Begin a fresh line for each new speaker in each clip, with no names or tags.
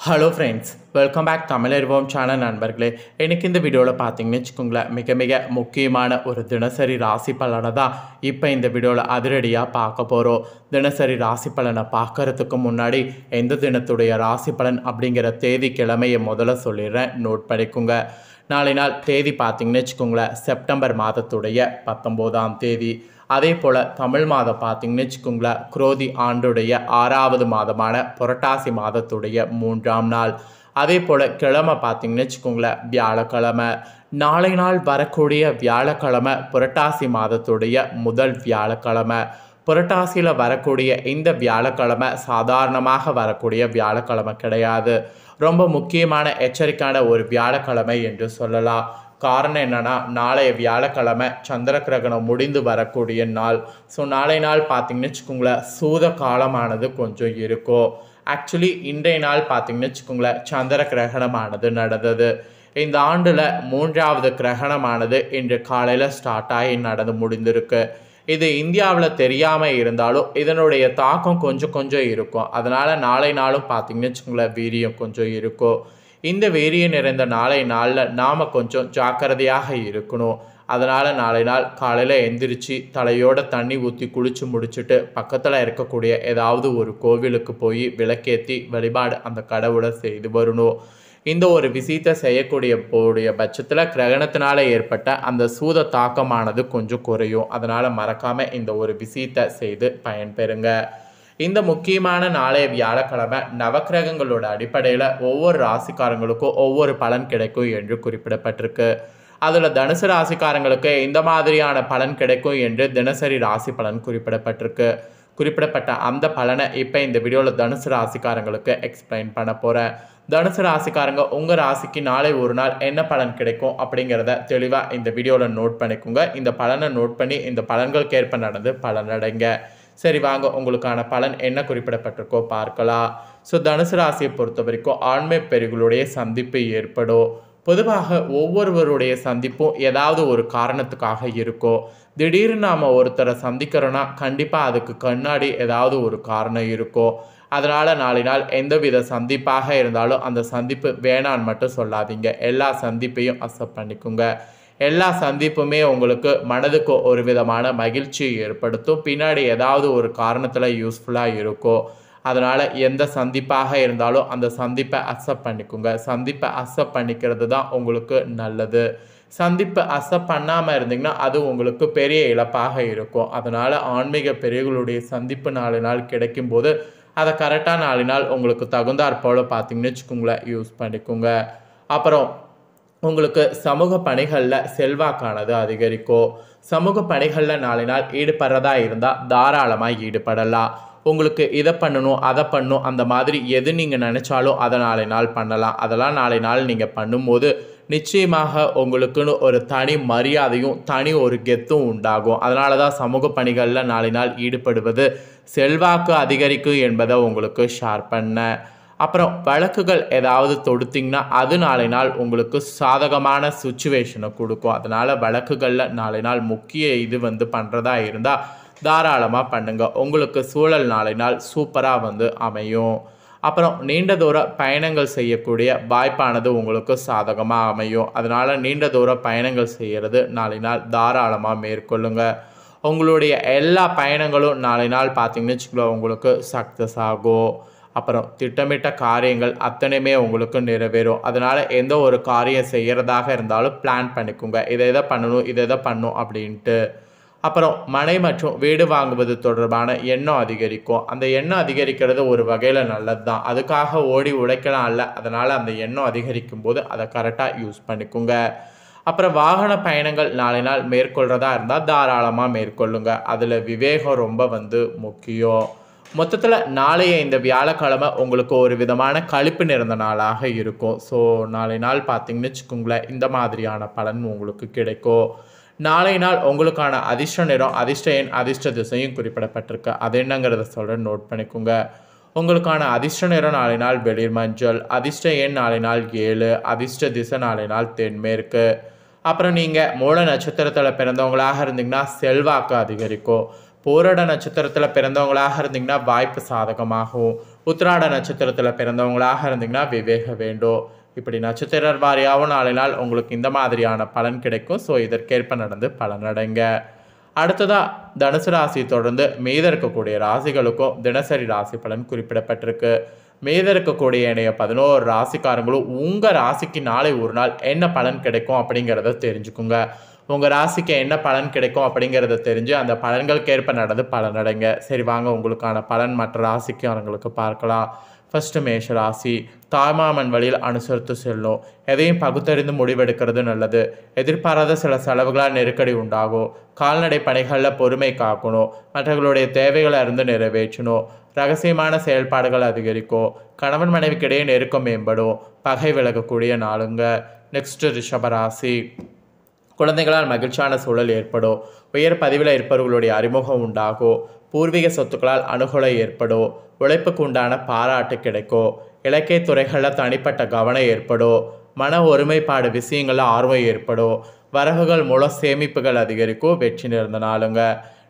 Hello friends, welcome back Tamil Arivom channel நண்பர்களே. எனக்கு இந்த வீடியோவில் பார்த்தீங்கன்னு வச்சுக்கோங்களேன், மிக மிக முக்கியமான ஒரு தினசரி ராசி பலனை தான் இப்போ இந்த வீடியோவில் அதிரடியாக பார்க்க போகிறோம். தினசரி ராசி பலனை பார்க்கறதுக்கு முன்னாடி எந்த தினத்துடைய ராசி பலன் அப்படிங்கிற தேதி கிழமையை முதல்ல சொல்லிடுறேன், நோட் பண்ணிக்கோங்க. நாளை நாள் தேதி பார்த்தீங்கன்னு வச்சுக்கோங்களேன், செப்டம்பர் மாதத்துடைய 19ஆம் தேதி. அதே போல் தமிழ் மாதம் பார்த்தீங்கன்னு வச்சுக்கோங்களேன், குரோதி ஆண்டுடைய 6வது மாதமான புரட்டாசி மாதத்துடைய 3ஆம் நாள். அதே போல் கிழமை பார்த்தீங்கன்னு வச்சுக்கோங்களேன், வியாழக்கிழமை. நாளை நாள் வரக்கூடிய வியாழக்கிழமை புரட்டாசி மாதத்துடைய முதல் வியாழக்கிழமை. புரட்டாசியில் வரக்கூடிய இந்த வியாழக்கிழமை சாதாரணமாக வரக்கூடிய வியாழக்கிழமை கிடையாது. ரொம்ப முக்கியமான எச்சரிக்கையான ஒரு வியாழக்கிழமை என்று சொல்லலாம். காரணம் என்னென்னா, நாளைய வியாழக்கிழமை சந்திர கிரகணம் முடிந்து வரக்கூடிய நாள். ஸோ நாளை நாள் பார்த்தீங்கன்னு வச்சுக்கோங்களேன், சூத காலமானது கொஞ்சம் இருக்கும். ஆக்சுவலி இன்றைய நாள் பார்த்தீங்கன்னு வச்சுக்கோங்களேன், சந்திர கிரகணமானது நடந்தது. இந்த ஆண்டில் 3வது கிரகணமானது இன்று காலையில் ஸ்டார்ட் ஆகி நடந்து முடிந்திருக்கு. இது இந்தியாவில் தெரியாமல் இருந்தாலும் இதனுடைய தாக்கம் கொஞ்சம் கொஞ்சம் இருக்கும். அதனால் நாளை நாளும் பார்த்தீங்கன்னு வச்சுக்கோங்களேன், வீரியம் கொஞ்சம் இருக்கும். இந்த வீரியம் நிறைந்த நாளை நாளில் நாம் கொஞ்சம் ஜாக்கிரதையாக இருக்கணும். அதனால் நாளை நாள் காலையில் எந்திரிச்சு தலையோடு தண்ணி ஊற்றி குளித்து முடிச்சுட்டு பக்கத்தில் இருக்கக்கூடிய ஏதாவது ஒரு கோவிலுக்கு போய் விளக்கேற்றி வழிபாடு அந்த கடவுளை செய்து வரணும். இந்த ஒரு விஷயத்தை செய்யக்கூடிய பட்சத்தில் கிரகணத்தினால் ஏற்பட்ட அந்த சூத தாக்கமானது கொஞ்சம் குறையும். அதனால் மறக்காமல் இந்த ஒரு விஷயத்தை செய்து பயன்பெறுங்க. இந்த முக்கியமான நாளைய வியாழக்கிழமை நவக்கிரகங்களோட அடிப்படையில் ஒவ்வொரு ராசிக்காரங்களுக்கும் ஒவ்வொரு பலன் கிடைக்கும் என்று குறிப்பிடப்பட்டிருக்கு. அதில் தனுசு ராசிக்காரங்களுக்கு இந்த மாதிரியான பலன் கிடைக்கும் என்று தினசரி ராசி பலன் குறிப்பிடப்பட்ட அந்த பலனை இப்போ இந்த வீடியோவில் தனுசு ராசிக்காரங்களுக்கு எக்ஸ்பிளைன் பண்ண போகிறேன். தனுசு ராசிக்காரங்க உங்கள் ராசிக்கு நாளை ஒரு நாள் என்ன பலன் கிடைக்கும் அப்படிங்கிறத தெளிவாக இந்த வீடியோவில் நோட் பண்ணிக்கோங்க. இந்த பலனை நோட் பண்ணி இந்த பலன்களுக்கு ஏற்ப நடந்து பலனடைங்க. சரி, வாங்க உங்களுக்கான பலன் என்ன குறிப்பிடப்பட்டிருக்கோ பார்க்கலாம். ஸோ தனுசு ராசியை பொறுத்த வரைக்கும் ஆண்மை பெருகளுடைய சந்திப்பு ஏற்படும். பொதுவாக ஒவ்வொருவருடைய சந்திப்பும் ஏதாவது ஒரு காரணத்துக்காக இருக்கும். திடீர்னு நாம் ஒருத்தரை சந்திக்கிறோன்னா கண்டிப்பாக அதுக்கு கண்ணாடி ஏதாவது ஒரு காரணம் இருக்கும். அதனால் நாளை நாள் எந்தவித சந்திப்பாக இருந்தாலும் அந்த சந்திப்பு வேணான்னு மட்டும் சொல்லாதீங்க. எல்லா சந்திப்பையும் அக்செப்ட் பண்ணிக்கோங்க. எல்லா சந்திப்புமே உங்களுக்கு மனதுக்கு ஒரு விதமான மகிழ்ச்சியை ஏற்படுத்தும். பின்னாடி ஏதாவது ஒரு காரணத்தில் யூஸ்ஃபுல்லாக இருக்கும். அதனால் எந்த சந்திப்பாக இருந்தாலும் அந்த சந்திப்பை அக்செப்ட் பண்ணிக்கோங்க. சந்திப்பை அக்செப்ட் பண்ணிக்கிறது தான் உங்களுக்கு நல்லது. சந்திப்பை அக்செப்ட் பண்ணாமல் இருந்தீங்கன்னா அது உங்களுக்கு பெரிய இழப்பாக இருக்கும். அதனால் ஆன்மீக பெரியவர்களுடைய சந்திப்பு நாலு நாள் கிடைக்கும்போது அதை கரெக்டாக 4 நாள் உங்களுக்கு தகுந்தாற் போல் பார்த்தீங்கன்னு வச்சுக்கோங்களேன், யூஸ் பண்ணிக்கோங்க. அப்புறம் உங்களுக்கு சமூக பணிகளில் செல்வாக்கானது அதிகரிக்கும். சமூக பணிகளில் 4 நாள் ஈடுபடுறதா இருந்தால் தாராளமாக ஈடுபடலாம். உங்களுக்கு இதை பண்ணணும் அதை பண்ணணும் அந்த மாதிரி எது நீங்கள் நினச்சாலும் அதை 4 நாள் பண்ணலாம். அதெல்லாம் 4 நாள் நீங்கள் பண்ணும்போது நிச்சயமாக உங்களுக்குன்னு ஒரு தனி மரியாதையும் தனி ஒரு கெத்தும் உண்டாகும். அதனால தான் சமூக பணிகளில் 4 நாள் ஈடுபடுவது செல்வாக்கு அதிகரிக்கும் என்பதை உங்களுக்கு ஷேர் பண்ணேன். அப்புறம் வழக்குகள் ஏதாவது தொடுத்திங்கன்னா அது 4 நாள் உங்களுக்கு சாதகமான சுச்சுவேஷனை கொடுக்கும். அதனால் வழக்குகளில் 4 நாள் முக்கிய இது பண்ணுறதா இருந்தால் தாராளமாக பண்ணுங்கள். உங்களுக்கு சூழல் 4 நாள் சூப்பராக அமையும். அப்புறம் நீண்ட தூர பயணங்கள் செய்யக்கூடிய வாய்ப்பானது உங்களுக்கு சாதகமாக அமையும். அதனால் நீண்ட தூர பயணங்கள் செய்கிறது 4 நாள் தாராளமாக மேற்கொள்ளுங்க. உங்களுடைய எல்லா பயணங்களும் 4 நாள் பார்த்தீங்கன்னு வச்சுக்கோங்களேன், உங்களுக்கு சக்ஸஸ் ஆகும். அப்புறம் திட்டமிட்ட காரியங்கள் அத்தனையுமே உங்களுக்கு நிறைவேறும். அதனால் எந்த ஒரு காரியம் செய்கிறதாக இருந்தாலும் பிளான் பண்ணிக்கோங்க. இதை பண்ணணும் அப்படின்ட்டு. அப்புறம் மனை மற்றும் வீடு வாங்குவது தொடர்பான எண்ணம் அதிகரிக்கும். அந்த எண்ணம் அதிகரிக்கிறது ஒரு வகையில் நல்லது தான். அதுக்காக ஓடி உழைக்கலாம் இல்லை. அதனால் அந்த எண்ணம் அதிகரிக்கும் போது அதை கரெக்டாக யூஸ் பண்ணிக்கோங்க. அப்புறம் வாகன பயணங்கள் 4 நாள் மேற்கொள்கிறதா இருந்தால் தாராளமாக மேற்கொள்ளுங்க. அதில் விவேகம் ரொம்ப முக்கியம். மொத்தத்தில் நாளைய இந்த வியாழக்கிழமை உங்களுக்கு ஒரு விதமான களிப்பு நிறைந்த நாளாக இருக்கும். ஸோ நாளை நாள் பார்த்தீங்கன்னு வச்சுக்கோங்களேன், இந்த மாதிரியான பலன் உங்களுக்கு கிடைக்கும். நாளை நாள் உங்களுக்கான அதிர்ஷ்ட நிறம், அதிர்ஷ்ட எண், அதிர்ஷ்ட திசையும் குறிப்பிடப்பட்டிருக்கு. அது என்னங்கிறத சொல்கிறேன், நோட் பண்ணிக்கோங்க. உங்களுக்கான அதிர்ஷ்ட நிறம் நாளை நாள் வெளிர் மஞ்சள், அதிர்ஷ்ட எண் நாளை நாள் 7, அதிர்ஷ்ட திசை நாளை நாள் தென்மேற்கு. அப்புறம் நீங்கள் மூல நட்சத்திரத்தில் பிறந்தவங்களாக இருந்தீங்கன்னா செல்வாக்கு அதிகரிக்கும். பூரட நட்சத்திரத்தில் பிறந்தவங்களாக இருந்தீங்கன்னா வாய்ப்பு சாதகமாகும். உத்திராட நட்சத்திரத்தில் பிறந்தவங்களாக இருந்தீங்கன்னா விவேகம் வேண்டும். இப்படி நட்சத்திர வாரியாகவும் நாளை நாள் உங்களுக்கு இந்த மாதிரியான பலன் கிடைக்கும். ஸோ இதற்கேற்ப நடந்து பலனடைங்க. அடுத்ததாக தனுசு ராசி தொடர்ந்து மீத இருக்கக்கூடிய ராசிகளுக்கும் தினசரி ராசி பலன் குறிப்பிடப்பட்டிருக்கு. மீத இருக்கக்கூடிய இணைய 11 ராசிக்காரங்களும் உங்கள் ராசிக்கு நாளை ஒரு நாள் என்ன பலன் கிடைக்கும் அப்படிங்கிறத தெரிஞ்சுக்குங்க. உங்கள் ராசிக்கு என்ன பலன் கிடைக்கும் அப்படிங்கிறத தெரிஞ்சு அந்த பலன்களுக்கேற்ப நடந்து பலனடைங்க. சரி வாங்க உங்களுக்கான பலன் மற்ற ராசிக்காரங்களுக்கு பார்க்கலாம். ஃபஸ்ட்டு மேஷ ராசி. தாய்மாமன் வழியில் அனுசரித்து செல்லும். எதையும் பகுத்தறிந்து முடிவெடுக்கிறது நல்லது. எதிர்பாராத சில செலவுகளால் நெருக்கடி உண்டாகும். கால்நடை பணிகளில் பொறுமை காக்கணும். மற்றவர்களுடைய தேவைகளை அறிந்து நிறைவேற்றணும். ரகசியமான செயல்பாடுகள் அதிகரிக்கும். கணவன் மனைவிக்கிடையே நெருக்கம் மேம்படும். பகை விலகக்கூடிய நாளுங்க. நெக்ஸ்ட்டு ரிஷபராசி. குழந்தைகளால் மகிழ்ச்சியான சூழல் ஏற்படும். உயர் பதிவில் இருப்பவர்களுடைய அறிமுகம் உண்டாகும். பூர்வீக சொத்துக்களால் அனுகூலம் ஏற்படும். உழைப்புக்கு உண்டான பாராட்டு கிடைக்கும். இலக்கிய துறைகளில் தனிப்பட்ட கவனம் ஏற்படும். மன ஒருமைப்பாடு விஷயங்களில் ஆர்வம் ஏற்படும். வரவுகள் மூலம் சேமிப்புகள் அதிகரிக்கும். வெற்றி நிறைந்த நாளுங்க.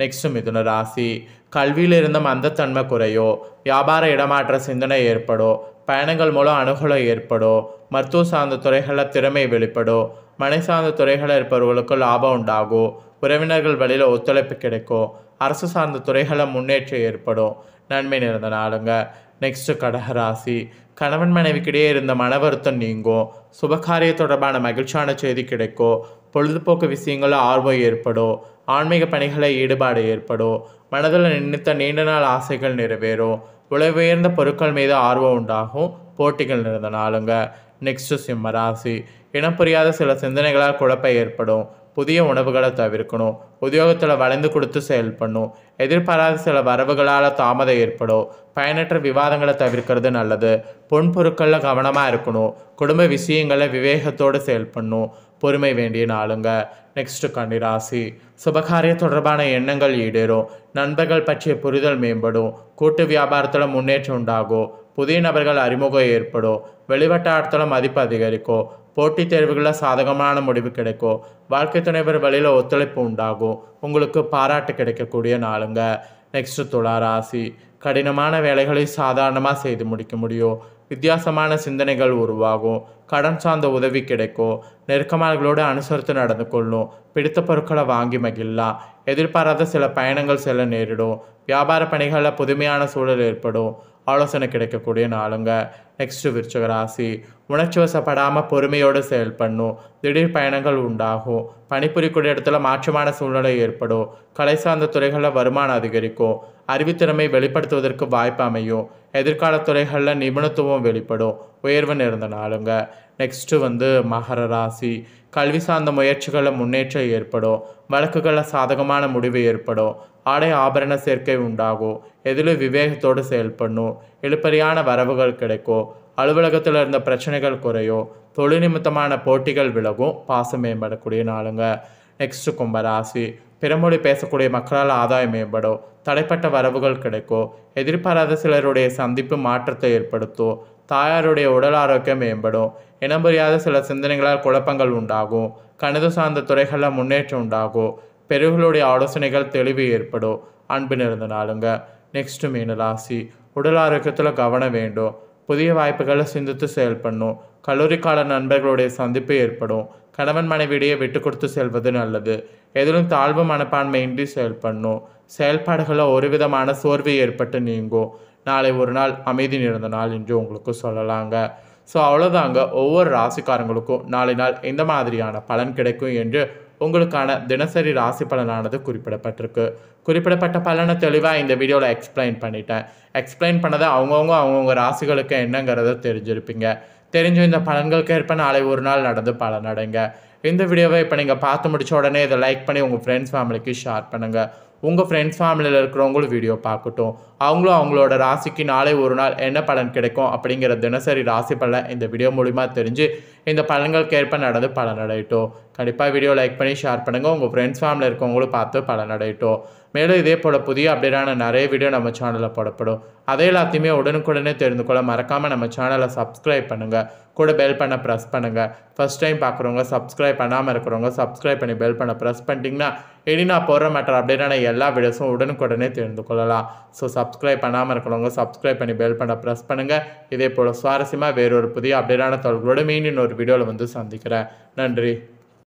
நெக்ஸ்ட் மிதுன ராசி. கல்வியில் இருந்த மந்தத்தன்மை குறையும். வியாபார இடமாற்ற சிந்தனை ஏற்படும். பயணங்கள் மூலம் அனுகூலம் ஏற்படும். மருத்துவ சார்ந்த துறைகளில் திறமை வெளிப்படும். மனை சார்ந்த துறைகளில் இருப்பவர்களுக்கு லாபம் உண்டாகும். உறவினர்கள் வழியில் ஒத்துழைப்பு கிடைக்கும். அரசு சார்ந்த துறைகளில் முன்னேற்றம் ஏற்படும். நன்மை நிறைந்த நாளுங்க. நெக்ஸ்ட்டு கடகராசி. கணவன் மனைவிக்கிடையே இருந்த மன வருத்தம் நீங்கும். சுபகாரிய தொடர்பான மகிழ்ச்சியான செய்தி கிடைக்கும். பொழுதுபோக்கு விஷயங்களில் ஆர்வம் ஏற்படும். ஆன்மீக பணிகளில் ஈடுபாடு ஏற்படும். மனதில் நினைத்த நீண்ட நாள் ஆசைகள் நிறைவேறும். விலை உயர்ந்த பொருட்கள் மீது ஆர்வம் உண்டாகும். போட்டிகள் நிறைந்த நாளுங்க. நெக்ஸ்ட்டு சிம்மராசி. இனம் புரியாத சில சிந்தனைகளால் குழப்பம் ஏற்படும். புதிய உணவுகளை தவிர்க்கணும். உத்தியோகத்தில் வளைந்து கொடுத்து செயல்படணும். எதிர்பாராத சில வரவுகளால் தாமதம் ஏற்படும். பயனற்ற விவாதங்களை தவிர்க்கிறது நல்லது. பொன் பொருட்களில் கவனமாக இருக்கணும். குடும்ப விஷயங்களில் விவேகத்தோடு செயல்படணும். பொறுமை வேண்டிய நாளுங்க. நெக்ஸ்ட்டு கன்னிராசி. சுபகாரிய தொடர்பான எண்ணங்கள் ஈடேறும். நண்பர்கள் பற்றிய புரிதல் மேம்படும். கூட்டு வியாபாரத்தில் முன்னேற்றம் உண்டாகும். புதிய நபர்கள் அறிமுகம் ஏற்படும். வெளிவட்டாரத்தில் மதிப்பு அதிகரிக்கும். போட்டித் தேர்வுகளில் சாதகமான முடிவு கிடைக்கும். வாழ்க்கை துணைவர் வழியில் ஒத்துழைப்பு உண்டாகும். உங்களுக்கு பாராட்டு கிடைக்கக்கூடிய நாளுங்க. நெக்ஸ்ட்டு துலா ராசி. கடினமான வேலைகளை சாதாரணமாக செய்து முடிக்க முடியும். வித்தியாசமான சிந்தனைகள் உருவாகும். கடன் சார்ந்த உதவி கிடைக்கும். நெருக்கமானவர்களோடு அனுசரித்து நடந்து கொள்ளும். பிடித்த பொருட்களை வாங்கி மகிழலாம். எதிர்பாராத சில பயணங்கள் செல்ல நேரிடும். வியாபார பணிகளில் புதுமையான சூழல் ஏற்படும். ஆலோசனை கிடைக்கக்கூடிய நாளுங்க. நெக்ஸ்ட்டு விருச்சிக ராசி. உணர்ச்சி வசப்படாமல் பொறுமையோடு செயல்படணும். திடீர் பயணங்கள் உண்டாகும். பணிபுரியக்கூடிய இடத்துல மாற்றமான சூழ்நிலை ஏற்படும். கலை சார்ந்த துறைகளில் வருமானம் அதிகரிக்கும். அறிவுத்திறமை வெளிப்படுத்துவதற்கு வாய்ப்பு அமையும். எதிர்கால துறைகளில் நிபுணத்துவம் வெளிப்படும். உயர்வு நிறைந்த நாளுங்க. நெக்ஸ்ட்டு மகர ராசி. கல்வி சார்ந்த முயற்சிகளில் முன்னேற்றம் ஏற்படும். வழக்குகளில் சாதகமான முடிவு ஏற்படும். ஆடை ஆபரண சேர்க்கை உண்டாகும். எதிலும் விவேகத்தோடு செயல்படணும். இழுபறியான வரவுகள் கிடைக்கும். அலுவலகத்தில் இருந்த பிரச்சனைகள் குறையும். தொழில் நிமித்தமான போட்டிகள் விலகும். பாசம் மேம்படக்கூடிய நாளுங்க. நெக்ஸ்ட்டு கும்பராசி. பிறமொழி பேசக்கூடிய மக்களால் ஆதாயம் மேம்படும். தடைப்பட்ட வரவுகள் கிடைக்கும். எதிர்பாராத சிலருடைய சந்திப்பு மாற்றத்தை ஏற்படுத்தும். தாயாருடைய உடல் ஆரோக்கியம் மேம்படும். இனம் புரியாத சில சிந்தனைகளால் குழப்பங்கள் உண்டாகும். கணித சார்ந்த துறைகளில் முன்னேற்றம் உண்டாகும். பெரியவர்களுடைய ஆலோசனைகள் தெளிவு ஏற்படும். அன்பு நிறைந்த நாளுங்க. நெக்ஸ்ட்டு மீன ராசி. உடல் ஆரோக்கியத்தில் கவனம் வேண்டும். புதிய வாய்ப்புகளை சிந்தித்து செயல்படணும். கல்லூரி கால நண்பர்களுடைய சந்திப்பு ஏற்படும். கணவன் மனைவியிடையே விட்டு கொடுத்து செல்வது நல்லது. எதிலும் தாழ்வு மனப்பான்மையின்றி செயல்படணும். செயல்பாடுகளில் ஒரு விதமான சோர்வு ஏற்பட்டு நீங்கும். நாளை ஒரு நாள் அமைதி நிறைந்த நாள் என்று உங்களுக்கு சொல்லலாங்க. ஸோ அவ்வளோதாங்க. ஒவ்வொரு ராசிக்காரங்களுக்கும் நாளை நாள் இந்த மாதிரியான பலன் கிடைக்கும் என்று உங்களுக்கான தினசரி ராசி பலனானது குறிப்பிடப்பட்டிருக்கு. குறிப்பிடப்பட்ட பலனை தெளிவாக இந்த வீடியோவில் எக்ஸ்பிளைன் பண்ணிட்டேன். எக்ஸ்பிளைன் பண்ணதை அவங்கவுங்க ராசிகளுக்கு என்னங்கிறத தெரிஞ்சிருப்பீங்க. தெரிஞ்ச இந்த பலன்களுக்கு ஏற்ப நாளை ஒரு நாள் நடந்து பலனடைங்க. இந்த வீடியோவை இப்போ நீங்கள் பார்த்து முடித்த உடனே இதை லைக் பண்ணி உங்கள் ஃப்ரெண்ட்ஸ் ஃபேமிலிக்கு ஷேர் பண்ணுங்கள். உங்கள் ஃப்ரெண்ட்ஸ் ஃபேமிலியில் இருக்கிறவங்களும் வீடியோ பார்க்கட்டும். அவங்களும் அவங்களோட ராசிக்கு நாளை ஒரு நாள் என்ன பலன் கிடைக்கும் அப்படிங்கிற தினசரி ராசி பலன் இந்த வீடியோ மூலிமா தெரிஞ்சு இந்த பலன்களுக்கு ஏற்ப நடந்து பலனடையட்டும். கண்டிப்பாக வீடியோ லைக் பண்ணி ஷேர் பண்ணுங்கள். உங்கள் ஃப்ரெண்ட்ஸ் ஃபேமிலியில் இருக்கவங்களும் பார்த்து பலனடையட்டும். மேலும் இதே போல் புதிய அப்டேட்டான நிறைய வீடியோ நம்ம சேனலில் போடப்படும். அதை எல்லாத்தையுமே உடனுக்குடனே தெரிந்து கொள்ள மறக்காமல் நம்ம சேனலை சப்ஸ்கிரைப் பண்ணுங்கள். கூட பெல் பண்ண ப்ரெஸ் பண்ணுங்கள். ஃபஸ்ட் டைம் பார்க்குறவங்க சப்ஸ்கிரைப் பண்ணாமல் இருக்கிறவங்க சப்ஸ்கிரைப் பண்ணி பெல் பண்ண ப்ரெஸ் பண்ணிட்டீங்கன்னா இனி நான் போடுற மற்ற அப்டேட்டான எல்லா வீடியோஸும் உடனுக்குடனே தெரிந்து கொள்ளலாம். ஸோ சப்ஸ்கிரைப் பண்ணாமல் இருக்கிறவங்க சப்ஸ்கிரைப் பண்ணி பெல் பண்ண ப்ரெஸ் பண்ணுங்கள். இதே போல் சுவாரஸ்யமாக வேறொரு புதிய அப்டேட்டான தகவல்களோடு மீண்டும் ஒரு வீடியோவில் வந்து சந்திக்கிறேன். நன்றி.